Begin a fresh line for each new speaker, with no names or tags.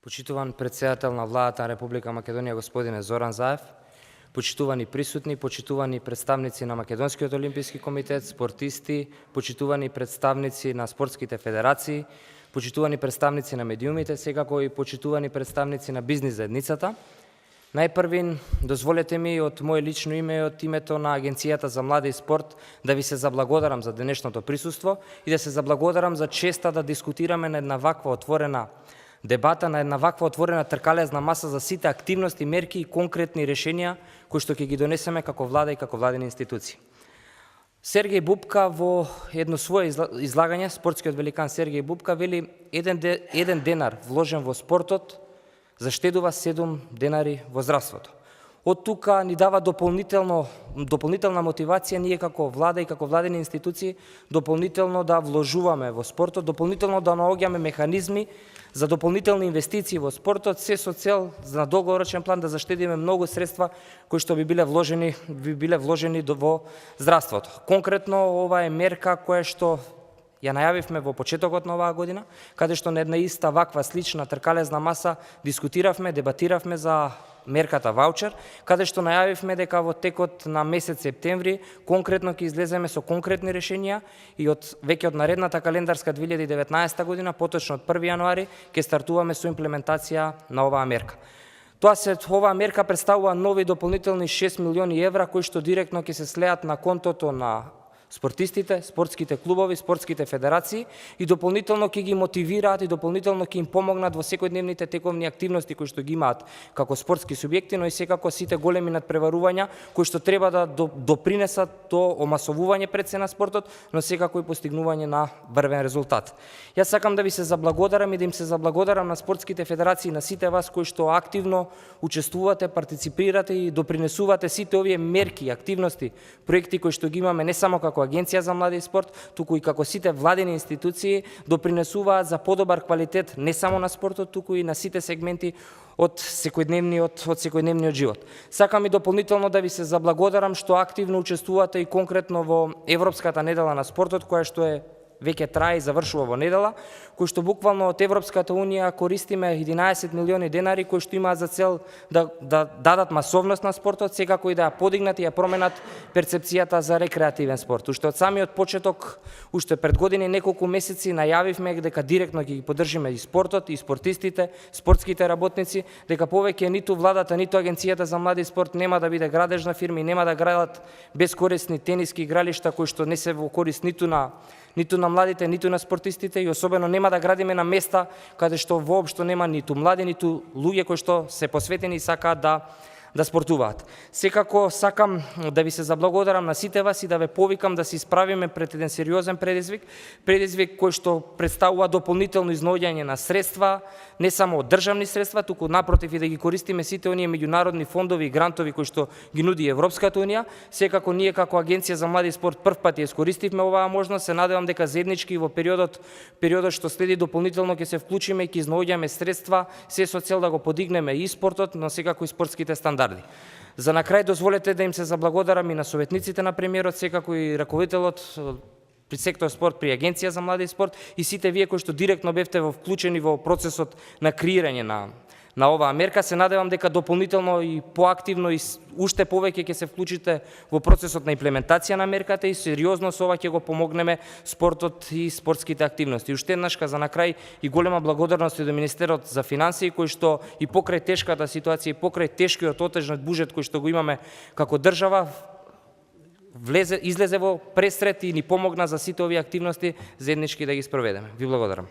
Почитуван председател на владата на Република Македонија господине Зоран Заев, почитувани присутни, почитувани представници на Македонскиот олимписки комитет, спортисти, почитувани представници на спортските федерации, почитувани представници на медиумите, секако и почитувани представници на бизнис заедницата. Најпрвин, дозволете ми од моје лично име и од името на Агенцијата за млади и спорт да ви се заблагодарам за денешното присуство и да се заблагодарам за честа да дискутираме на една ваква отворена дебата, на една ваква отворена тркалезна маса за сите активности, мерки и конкретни решенија кои што ќе ги донесеме како влада и како владени институции. Сергеј Бубка во едно свое излагање, спортскиот великан Сергеј Бубка вели еден денар вложен во спортот заштедува 7 денари во здравството. Од тука ни дава дополнителна мотивација ние како влада и како владени институции дополнително да вложуваме во спортот, дополнително да наоѓаме механизми за дополнителни инвестиции во спортот, се со цел за долгорочен план да заштедиме многу средства кои што би биле вложени во здравството. Конкретно ова е мерка која што ја најавивме во почетокот на оваа година, каде што на една иста ваква слична тркалезна маса дискутиравме, дебатиравме за мерката ваучер, каде што најавивме дека во текот на месец септември конкретно ќе излеземе со конкретни решенија и веќе од наредната календарска 2019 година, поточно од 1 јануари, ќе стартуваме со имплементација на оваа мерка. Оваа мерка представува нови дополнителни 6 милиони евра кои што директно ќе се слеат на контото на спортистите, спортските клубови, спортските федерации и дополнително ќе ги мотивираат и дополнително ќе им помогнат во секојдневните тековни активности кои што ги имаат како спортски субјекти, но и секако сите големи надпреварувања кои што треба да допринесат до омасовување пред се на спортот, но секако и постигнување на врвен резултат. Јас сакам да ви се заблагодарам и да им се заблагодарам на спортските федерации, на сите вас кои што активно учествувате, партиципирате и допринесувате сите овие мерки, активности, проекти кои што ги имаме не само како Агенција за млади и спорт, туку и како сите владени институции допринесуваат за подобар квалитет не само на спортот, туку и на сите сегменти од секојдневниот живот. Сакам и дополнително да ви се заблагодарам што активно учествувате и конкретно во Европската недела на спортот, која што веќе трае и завршува во недела, кој што буквално од Европската унија користиме 11 милиони денари кои што имаат за цел да дадат масовност на спортот, секако и да ја подигнат и ја променат перцепцијата за рекреативен спорт. Уште од самиот почеток, уште пред години неколку месеци најавивме дека директно ќе ги поддржиме и спортот, и спортистите, спортските работници, дека повеќе ниту владата, ниту Агенцијата за млади и спорт нема да биде градежна фирма и нема да градат бескорисни тениски игралишта кои што не се во корист ниту на младите, ниту на спортистите и особено нема да градиме на места каде што воопшто нема ниту млади, ниту луѓе кои што се посветени и сакаат да спортуваат. Секако сакам да ви се заблагодарам на сите вас и да ве повикам да се исправиме пред еден сериозен предизвик кој што представува дополнително изнаоѓање на средства, не само од државни средства, туку напротив и да ги користиме сите оние меѓународни фондови и грантови кои што ги нуди Европската унија. Секако ние како Агенција за млади и спорт првпат ја искористивме оваа можност, се надевам дека заеднички во периодот што следи дополнително ќе се вклучиме и ќе изнаоѓаме средства, се со цел да го подигнеме и спортот, но секако и спортските стандарди. За на крај дозволете да им се заблагодарам и на советниците на премиерот, секако и раководителот при сектор спорт при Агенција за млади и спорт и сите вие кои што директно бевте вклучени во процесот на креирање на оваа мерка. Се надевам дека дополнително и поактивно и уште повеќе ќе се вклучите во процесот на имплементација на мерката и сериозно со ова ќе го помогнеме спортот и спортските активности. Уште еднаш за на крај и голема благодарност и до Министерот за финансии кој што и покрај тешката ситуација и покрај тешкиот отежнат буџет кој што го имаме како држава излезе во пресрет и ни помогна за сите овие активности заеднички да ги спроведеме. Ви благодарам.